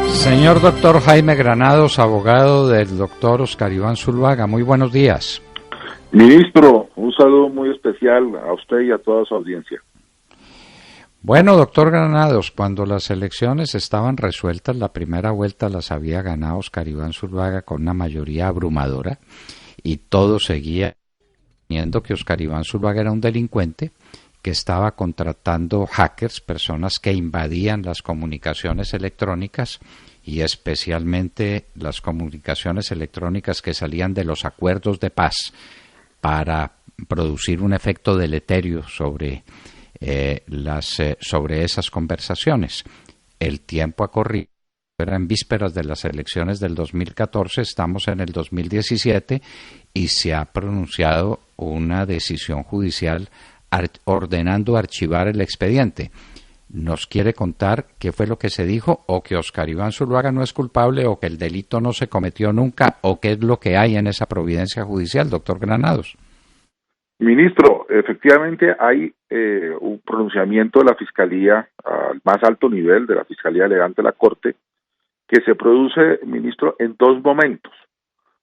Señor doctor Jaime Granados, abogado del doctor Oscar Iván Zuluaga, muy buenos días. Ministro, un saludo muy especial a usted y a toda su audiencia. Bueno, doctor Granados, cuando las elecciones estaban resueltas, la primera vuelta las había ganado Oscar Iván Zuluaga con una mayoría abrumadora y todo seguía diciendo que Oscar Iván Zuluaga era un delincuente que estaba contratando hackers, personas que invadían las comunicaciones electrónicas y especialmente las comunicaciones electrónicas que salían de los acuerdos de paz para producir un efecto deleterio sobre esas conversaciones. El tiempo ha corrido. Era en vísperas de las elecciones del 2014, estamos en el 2017 y se ha pronunciado una decisión judicial ordenando archivar el expediente. ¿Nos quiere contar qué fue lo que se dijo, o que Oscar Iván Zuluaga no es culpable, o que el delito no se cometió nunca, o qué es lo que hay en esa providencia judicial, doctor Granados? Ministro, efectivamente hay un pronunciamiento de la Fiscalía al más alto nivel, de la Fiscalía Legal de la Corte, que se produce, ministro, en dos momentos,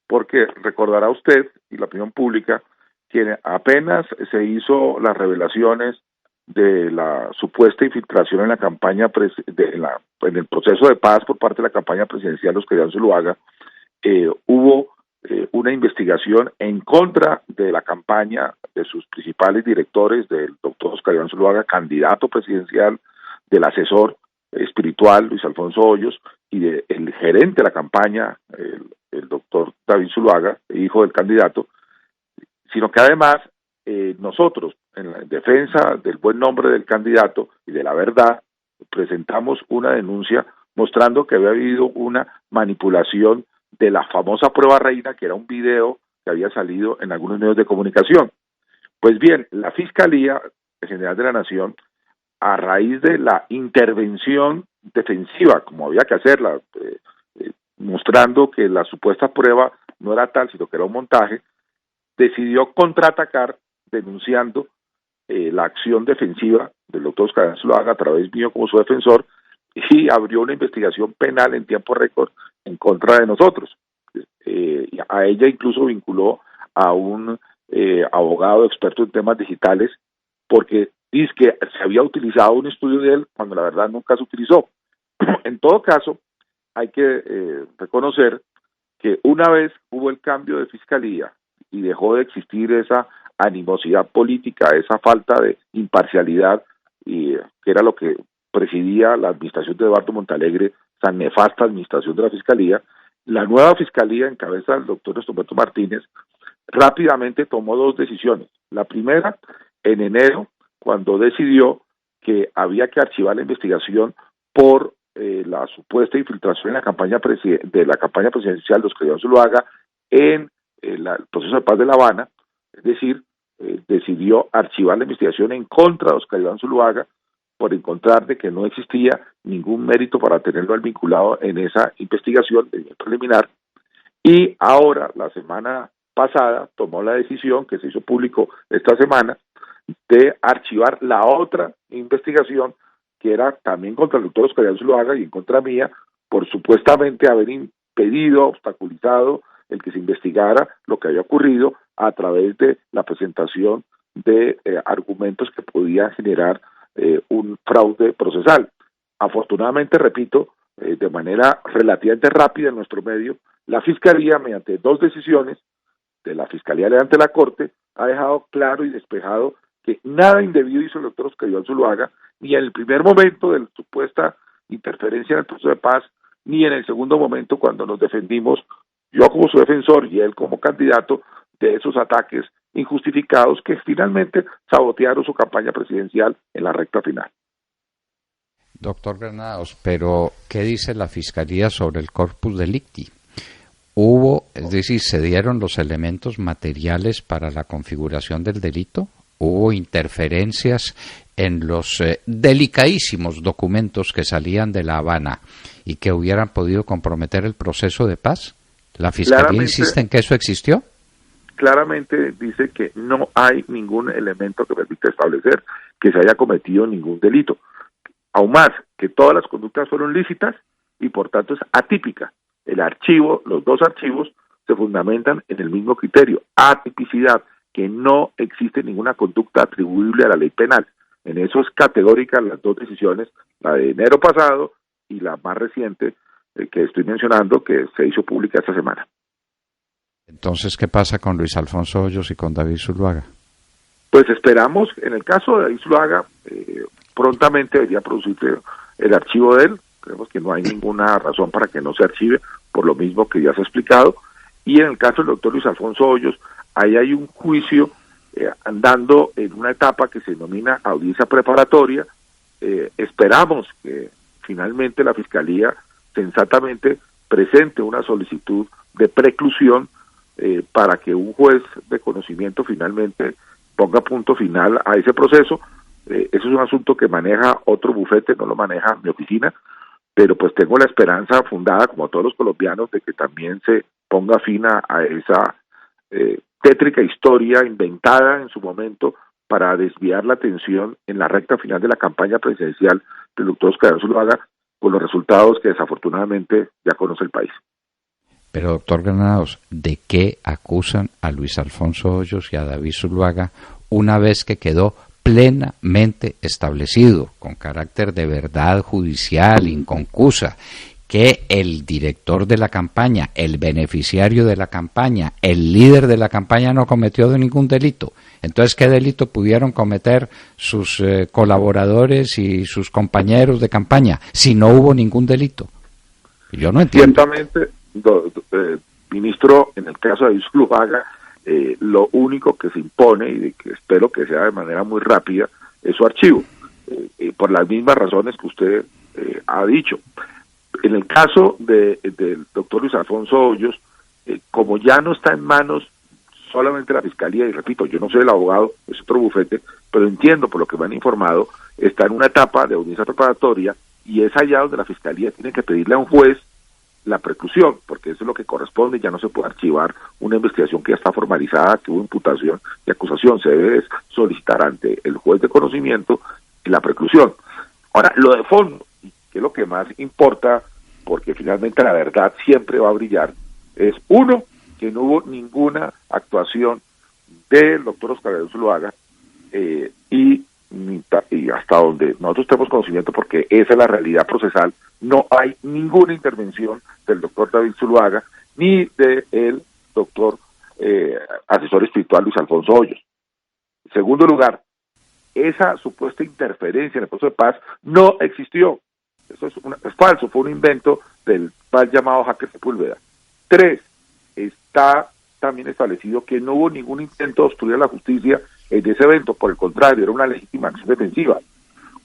porque recordará usted y la opinión pública que apenas se hizo las revelaciones de la supuesta infiltración en la campaña en el proceso de paz por parte de la campaña presidencial de Oscar Iván Zuluaga, hubo una investigación en contra de la campaña de sus principales directores, del doctor Oscar Iván Zuluaga, candidato presidencial, del asesor espiritual Luis Alfonso Hoyos y del gerente de la campaña, el doctor David Zuluaga, hijo del candidato, sino que además nosotros, en la defensa del buen nombre del candidato y de la verdad, presentamos una denuncia mostrando que había habido una manipulación de la famosa prueba reina, que era un video que había salido en algunos medios de comunicación. Pues bien, la Fiscalía General de la Nación, a raíz de la intervención defensiva, como había que hacerla, mostrando que la supuesta prueba no era tal, sino que era un montaje, decidió contraatacar denunciando la acción defensiva del doctor Oscar Iván Zuluaga a través mío como su defensor, y abrió una investigación penal en tiempo récord en contra de nosotros. A ella incluso vinculó a un abogado experto en temas digitales, porque dice que se había utilizado un estudio de él cuando la verdad nunca se utilizó. En todo caso, hay que reconocer que una vez hubo el cambio de fiscalía y dejó de existir esa animosidad política, esa falta de imparcialidad, y que era lo que presidía la administración de Eduardo Montalegre, esa nefasta administración de la Fiscalía, la nueva Fiscalía, en cabeza del doctor Humberto Martínez, rápidamente tomó dos decisiones. La primera, en enero, cuando decidió que había que archivar la investigación por la supuesta infiltración en la campaña presidencial de Oscar Iván Zuluaga en el proceso de paz de La Habana, es decir, decidió archivar la investigación en contra de Oscar Iván Zuluaga por encontrar de que no existía ningún mérito para tenerlo vinculado en esa investigación preliminar. Y ahora, la semana pasada, tomó la decisión, que se hizo público esta semana, de archivar la otra investigación, que era también contra el doctor Oscar Iván Zuluaga y en contra mía, por supuestamente haber impedido, obstaculizado el que se investigara lo que había ocurrido a través de la presentación de argumentos que podían generar un fraude procesal. Afortunadamente, repito, de manera relativamente rápida en nuestro medio, la Fiscalía, mediante dos decisiones de la Fiscalía Legal ante la Corte, ha dejado claro y despejado que nada indebido hizo el doctor Oscar Iván Zuluaga, ni en el primer momento de la supuesta interferencia en el proceso de paz, ni en el segundo momento cuando nos defendimos, yo como su defensor y él como candidato, de esos ataques injustificados que finalmente sabotearon su campaña presidencial en la recta final. Doctor Granados, pero ¿qué dice la Fiscalía sobre el corpus delicti? Es decir, ¿se dieron los elementos materiales para la configuración del delito? ¿Hubo interferencias en los delicadísimos documentos que salían de La Habana y que hubieran podido comprometer el proceso de paz? ¿La Fiscalía insiste en que eso existió? Claramente dice que no hay ningún elemento que permita establecer que se haya cometido ningún delito. Aún más, que todas las conductas fueron lícitas y por tanto es atípica. El archivo, los dos archivos, se fundamentan en el mismo criterio, atipicidad, que no existe ninguna conducta atribuible a la ley penal. En eso es categórica las dos decisiones, la de enero pasado y la más reciente que estoy mencionando, que se hizo pública esta semana. Entonces, ¿qué pasa con Luis Alfonso Hoyos y con David Zuluaga? Pues esperamos, en el caso de David Zuluaga, prontamente debería producirse el archivo de él. Creemos que no hay ninguna razón para que no se archive, por lo mismo que ya se ha explicado. Y en el caso del doctor Luis Alfonso Hoyos, ahí hay un juicio andando en una etapa que se denomina audiencia preparatoria. Esperamos que finalmente la Fiscalía sensatamente presente una solicitud de preclusión para que un juez de conocimiento finalmente ponga punto final a ese proceso. Eso es un asunto que maneja otro bufete, no lo maneja mi oficina, pero pues tengo la esperanza fundada, como todos los colombianos, de que también se ponga fin a esa tétrica historia inventada en su momento para desviar la atención en la recta final de la campaña presidencial del doctor Oscar Zuluaga, con los resultados que desafortunadamente ya conoce el país. Pero, doctor Granados, ¿de qué acusan a Luis Alfonso Hoyos y a David Zuluaga una vez que quedó plenamente establecido, con carácter de verdad judicial, inconcusa, que el director de la campaña, el beneficiario de la campaña, el líder de la campaña no cometió ningún delito? Entonces, ¿qué delito pudieron cometer sus colaboradores y sus compañeros de campaña si no hubo ningún delito? Yo no entiendo. Ciertamente, ministro, en el caso de David Zuluaga, lo único que se impone, y que espero que sea de manera muy rápida, es su archivo, por las mismas razones que usted ha dicho. En el caso del doctor Luis Alfonso Hoyos, como ya no está en manos solamente de la Fiscalía, y repito, yo no soy el abogado, es otro bufete, pero entiendo por lo que me han informado, está en una etapa de audiencia preparatoria, y es allá donde la Fiscalía tiene que pedirle a un juez la preclusión, porque eso es lo que corresponde, ya no se puede archivar una investigación que ya está formalizada, que hubo imputación y acusación, se debe solicitar ante el juez de conocimiento la preclusión. Ahora, lo de fondo, que es lo que más importa, porque finalmente la verdad siempre va a brillar, es uno, que no hubo ninguna actuación del doctor Oscar Zuluaga, y hasta donde nosotros tenemos conocimiento, porque esa es la realidad procesal, no hay ninguna intervención del doctor David Zuluaga ni del doctor asesor espiritual Luis Alfonso Hoyos. En segundo lugar, esa supuesta interferencia en el proceso de paz no existió. Eso es falso, fue un invento del mal llamado Hacker Sepúlveda. 3, está también establecido que no hubo ningún intento de obstruir a la justicia en ese evento, por el contrario, era una legítima acción defensiva.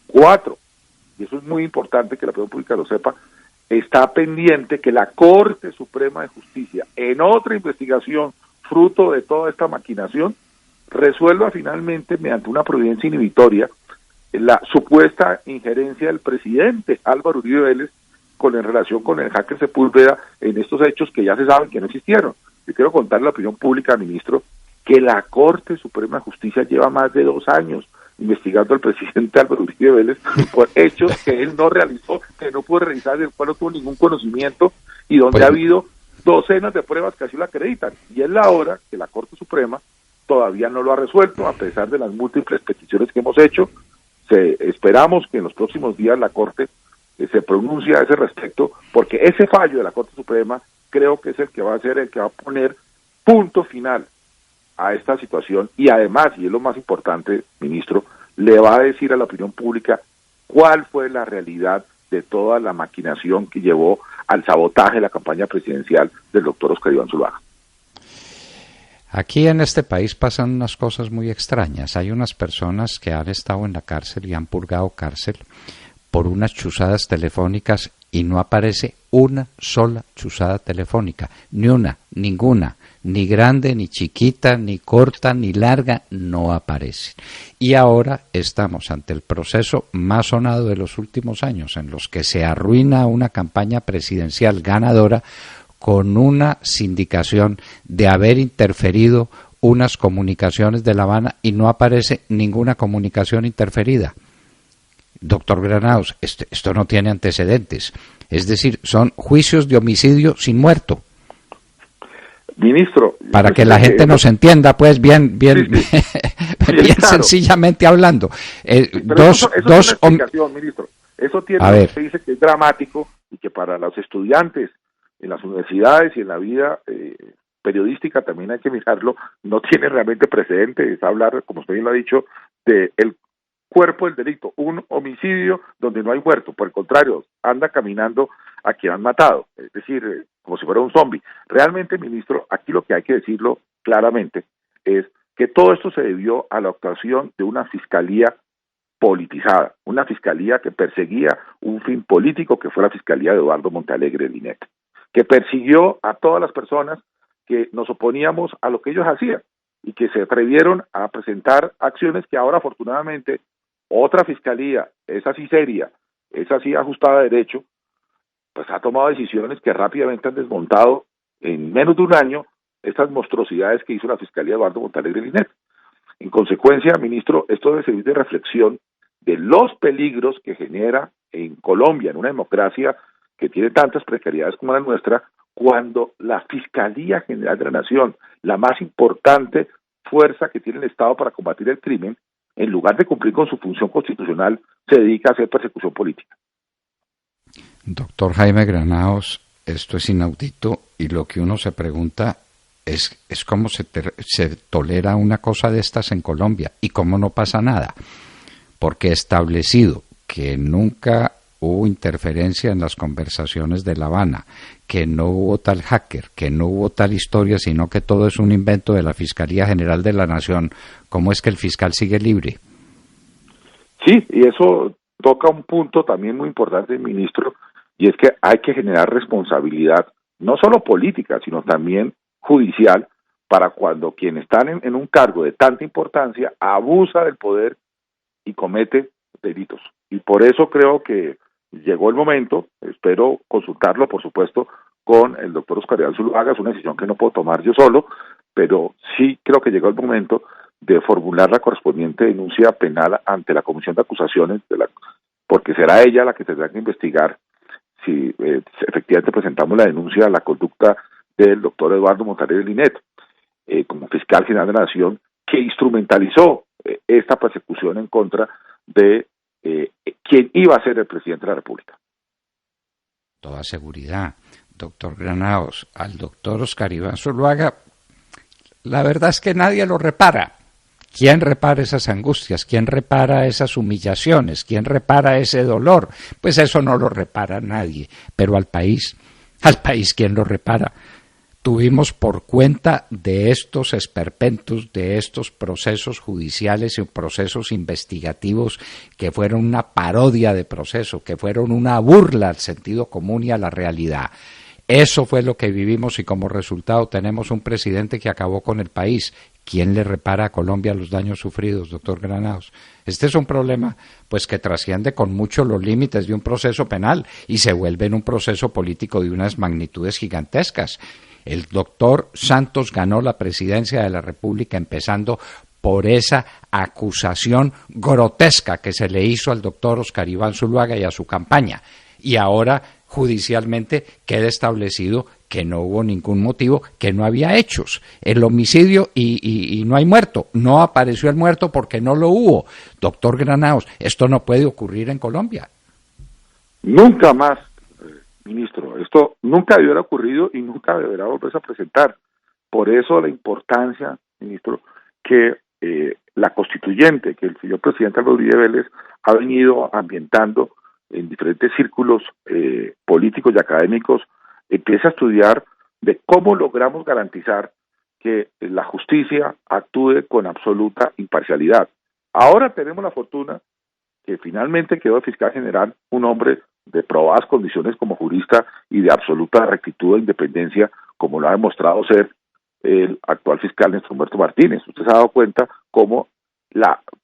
4, y eso es muy importante que la opinión pública lo sepa, está pendiente que la Corte Suprema de Justicia, en otra investigación fruto de toda esta maquinación, resuelva finalmente, mediante una providencia inhibitoria, la supuesta injerencia del presidente Álvaro Uribe Vélez en relación con el Hacker Sepúlveda en estos hechos que ya se saben que no existieron. Yo quiero contarle a la opinión pública, ministro, que la Corte Suprema de Justicia lleva más de 2 años investigando al presidente Álvaro Uribe Vélez por hechos que él no realizó, que no pudo realizar, del cual no tuvo ningún conocimiento, y donde ha habido docenas de pruebas que así lo acreditan. Y es la hora que la Corte Suprema todavía no lo ha resuelto, a pesar de las múltiples peticiones que hemos hecho. Esperamos que en los próximos días la Corte se pronuncie a ese respecto, porque ese fallo de la Corte Suprema creo que es el que va a ser el que va a poner punto final a esta situación, y además, y es lo más importante, ministro, le va a decir a la opinión pública cuál fue la realidad de toda la maquinación que llevó al sabotaje de la campaña presidencial del doctor Oscar Iván Zuluaga. Aquí en este país pasan unas cosas muy extrañas. Hay unas personas que han estado en la cárcel y han purgado cárcel por unas chuzadas telefónicas y no aparece una sola chuzada telefónica, ni una, ninguna, ni grande, ni chiquita, ni corta, ni larga, no aparece. Y ahora estamos ante el proceso más sonado de los últimos años, en los que se arruina una campaña presidencial ganadora con una sindicación de haber interferido unas comunicaciones de La Habana y no aparece ninguna comunicación interferida. Doctor Granados, esto no tiene antecedentes. Es decir, son juicios de homicidio sin muerto. Ministro, para que la gente nos entienda, pues bien bien claro. Sencillamente hablando. Eso tiene explicación, ministro. Eso tiene, se dice que es dramático y que para los estudiantes en las universidades y en la vida periodística también hay que mirarlo. No tiene realmente precedente, es hablar, como usted bien lo ha dicho, de el cuerpo del delito, un homicidio donde no hay muerto, por el contrario, anda caminando a quien han matado, es decir, como si fuera un zombie. Realmente, ministro, aquí lo que hay que decirlo claramente es que todo esto se debió a la actuación de una fiscalía politizada, una fiscalía que perseguía un fin político que fue la fiscalía de Eduardo Montalegre Linet, que persiguió a todas las personas que nos oponíamos a lo que ellos hacían y que se atrevieron a presentar acciones que ahora afortunadamente otra fiscalía, esa sí seria, esa sí ajustada a derecho, pues ha tomado decisiones que rápidamente han desmontado en menos de un año estas monstruosidades que hizo la fiscalía de Eduardo Montalegre Linet. En consecuencia, ministro, esto debe servir de reflexión de los peligros que genera en Colombia, en una democracia que tiene tantas precariedades como la nuestra, cuando la Fiscalía General de la Nación, la más importante fuerza que tiene el Estado para combatir el crimen, en lugar de cumplir con su función constitucional, se dedica a hacer persecución política. Doctor Jaime Granados, esto es inaudito y lo que uno se pregunta es cómo se tolera una cosa de estas en Colombia y cómo no pasa nada, porque establecido que nunca hubo interferencia en las conversaciones de La Habana, que no hubo tal hacker, que no hubo tal historia, sino que todo es un invento de la Fiscalía General de la Nación, ¿cómo es que el fiscal sigue libre? Sí, y eso toca un punto también muy importante, ministro, y es que hay que generar responsabilidad, no solo política, sino también judicial, para cuando quien está en un cargo de tanta importancia abusa del poder y comete delitos. Y por eso creo que llegó el momento, espero consultarlo, por supuesto, con el doctor Oscar Iván Zuluaga, es una decisión que no puedo tomar yo solo, pero sí creo que llegó el momento de formular la correspondiente denuncia penal ante la Comisión de Acusaciones, porque será ella la que tendrá que investigar si efectivamente presentamos la denuncia a la conducta del doctor Eduardo Montalegre Linet, como fiscal general de la Nación, que instrumentalizó esta persecución en contra de quien iba a ser el presidente de la República. Toda seguridad, doctor Granados, al doctor Oscar Iván Zuluaga, la verdad es que nadie lo repara. ¿Quién repara esas angustias? ¿Quién repara esas humillaciones? ¿Quién repara ese dolor? Pues eso no lo repara nadie. Pero al país, ¿quién lo repara? Tuvimos por cuenta de estos esperpentos, de estos procesos judiciales y procesos investigativos que fueron una parodia de proceso, que fueron una burla al sentido común y a la realidad. Eso fue lo que vivimos y como resultado tenemos un presidente que acabó con el país. ¿Quién le repara a Colombia los daños sufridos, doctor Granados? Este es un problema pues que trasciende con mucho los límites de un proceso penal y se vuelve en un proceso político de unas magnitudes gigantescas. El doctor Santos ganó la presidencia de la República empezando por esa acusación grotesca que se le hizo al doctor Oscar Iván Zuluaga y a su campaña. Y ahora judicialmente queda establecido que no hubo ningún motivo, que no había hechos. El homicidio y no hay muerto. No apareció el muerto porque no lo hubo. Doctor Granados, esto no puede ocurrir en Colombia. Nunca más, ministro. Esto nunca debiera ocurrido y nunca deberá volverse a presentar. Por eso la importancia, ministro, que la constituyente, que el señor presidente Álvaro Uribe Vélez ha venido ambientando en diferentes círculos políticos y académicos, empieza a estudiar de cómo logramos garantizar que la justicia actúe con absoluta imparcialidad. Ahora tenemos la fortuna que finalmente quedó el fiscal general un hombre de probadas condiciones como jurista y de absoluta rectitud e independencia, como lo ha demostrado ser el actual fiscal Néstor Humberto Martínez. Usted se ha dado cuenta cómo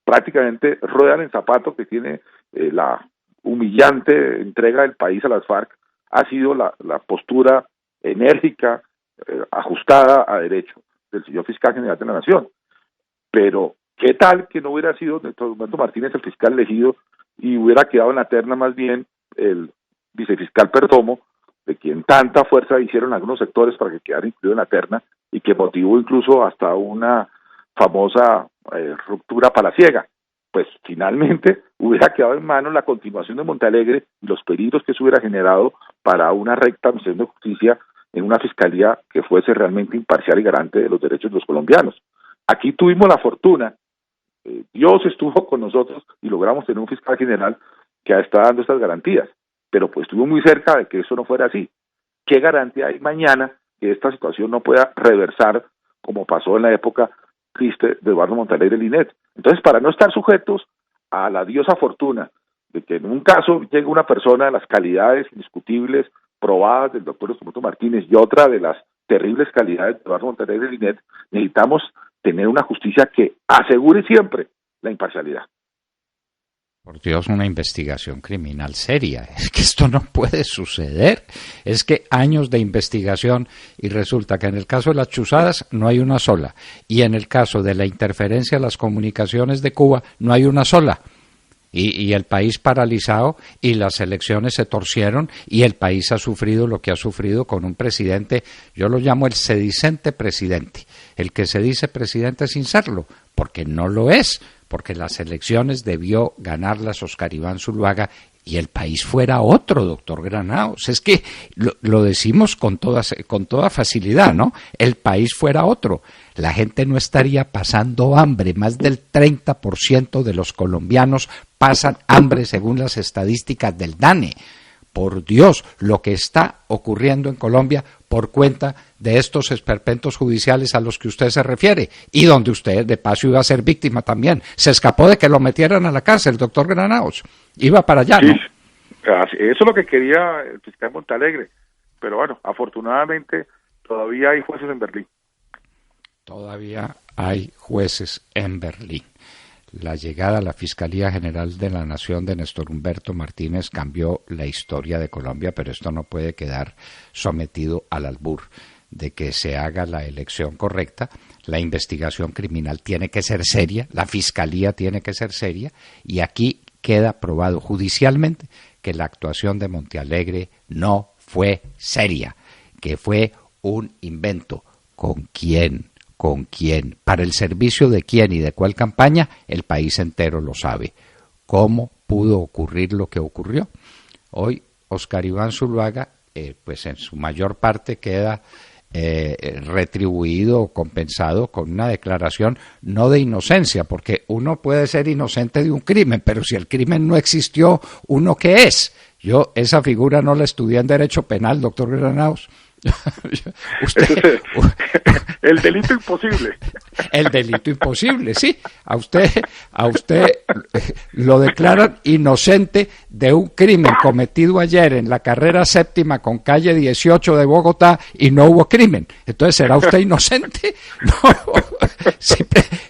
prácticamente ruedan en zapato que tiene la humillante entrega del país a las FARC ha sido la postura enérgica, ajustada a derecho del señor fiscal general de la Nación. Pero, ¿qué tal que no hubiera sido Néstor Humberto Martínez el fiscal elegido y hubiera quedado en la terna más bien el vicefiscal Perdomo, de quien tanta fuerza hicieron algunos sectores para que quedara incluido en la terna y que motivó incluso hasta una famosa ruptura palaciega? Pues finalmente hubiera quedado en manos la continuación de Montealegre y los peligros que se hubiera generado para una recta administración de justicia en una fiscalía que fuese realmente imparcial y garante de los derechos de los colombianos. Aquí tuvimos la fortuna, Dios estuvo con nosotros y logramos tener un fiscal general que está dando estas garantías, pero pues estuvo muy cerca de que eso no fuera así. ¿Qué garantía hay mañana que esta situación no pueda reversar como pasó en la época triste de Eduardo Montalegre Linet? Entonces, para no estar sujetos a la diosa fortuna de que en un caso llegue una persona de las calidades indiscutibles, probadas del doctor Humberto Martínez y otra de las terribles calidades de Eduardo Montalegre Linet, necesitamos tener una justicia que asegure siempre la imparcialidad. Por Dios, una investigación criminal seria. Es que esto no puede suceder. Es que años de investigación y resulta que en el caso de las chuzadas no hay una sola. Y en el caso de la interferencia a las comunicaciones de Cuba no hay una sola. Y el país paralizado y las elecciones se torcieron y el país ha sufrido lo que ha sufrido con un presidente, yo lo llamo el sedicente presidente, el que se dice presidente sin serlo, porque no lo es, porque las elecciones debió ganarlas Óscar Iván Zuluaga y el país fuera otro, doctor Granados. Es que lo decimos con toda facilidad, ¿no? El país fuera otro. La gente no estaría pasando hambre. Más del 30% de los colombianos pasan hambre según las estadísticas del DANE. Por Dios, lo que está ocurriendo en Colombia por cuenta de estos esperpentos judiciales a los que usted se refiere y donde usted de paso iba a ser víctima también. Se escapó de que lo metieran a la cárcel, doctor Granados. Iba para allá, ¿no? Sí, eso es lo que quería el fiscal Montalegre. Pero bueno, afortunadamente todavía hay jueces en Berlín. Todavía hay jueces en Berlín. La llegada a la Fiscalía General de la Nación de Néstor Humberto Martínez cambió la historia de Colombia, pero esto no puede quedar sometido al albur de que se haga la elección correcta. La investigación criminal tiene que ser seria, la Fiscalía tiene que ser seria, y aquí queda probado judicialmente que la actuación de Montealegre no fue seria, que fue un invento. ¿Con quién? ¿Con quién? ¿Para el servicio de quién y de cuál campaña? El país entero lo sabe. ¿Cómo pudo ocurrir lo que ocurrió? Hoy Óscar Iván Zuluaga, pues en su mayor parte queda retribuido o compensado con una declaración no de inocencia, porque uno puede ser inocente de un crimen, pero si el crimen no existió, ¿uno qué es? Yo esa figura no la estudié en Derecho Penal, doctor Granados. Usted, el delito imposible. El delito imposible, sí. A usted lo declaran inocente de un crimen cometido ayer en la carrera séptima con calle 18 de Bogotá y no hubo crimen. Entonces, ¿será usted inocente? No,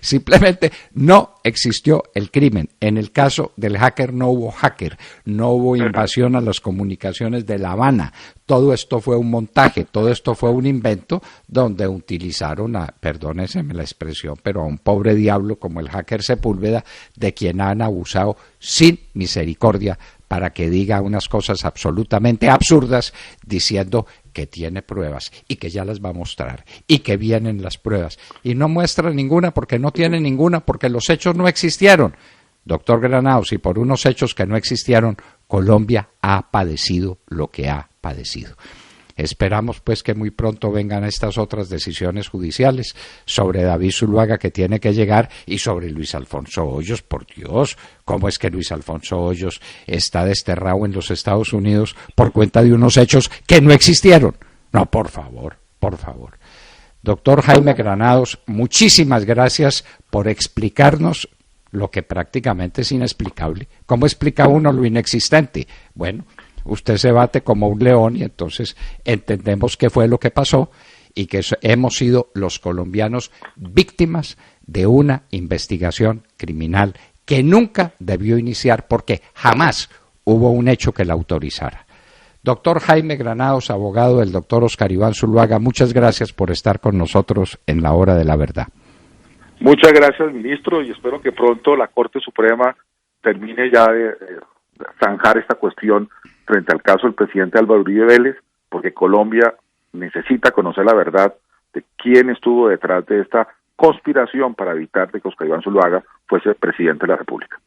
simplemente no existió el crimen. En el caso del hacker no hubo hacker, no hubo invasión a las comunicaciones de La Habana. Todo esto fue un montaje, todo esto fue un invento donde utilizaron perdóneseme la expresión, pero a un pobre diablo como el hacker Sepúlveda, de quien han abusado sin misericordia para que diga unas cosas absolutamente absurdas diciendo que tiene pruebas y que ya las va a mostrar y que vienen las pruebas y no muestra ninguna porque no tiene ninguna porque los hechos no existieron. Doctor Granados, y por unos hechos que no existieron, Colombia ha padecido lo que ha padecido. Esperamos pues que muy pronto vengan estas otras decisiones judiciales sobre David Zuluaga que tiene que llegar y sobre Luis Alfonso Hoyos. Por Dios, ¿cómo es que Luis Alfonso Hoyos está desterrado en los Estados Unidos por cuenta de unos hechos que no existieron? No, por favor, por favor. Doctor Jaime Granados, muchísimas gracias por explicarnos lo que prácticamente es inexplicable. ¿Cómo explica uno lo inexistente? Bueno, usted se bate como un león y entonces entendemos qué fue lo que pasó y que hemos sido los colombianos víctimas de una investigación criminal que nunca debió iniciar porque jamás hubo un hecho que la autorizara. Doctor Jaime Granados, abogado del doctor Oscar Iván Zuluaga, muchas gracias por estar con nosotros en la hora de la verdad. Muchas gracias, ministro, y espero que pronto la Corte Suprema termine ya de zanjar esta cuestión frente al caso del presidente Álvaro Uribe Vélez, porque Colombia necesita conocer la verdad de quién estuvo detrás de esta conspiración para evitar que Oscar Iván Zuluaga fuese presidente de la República.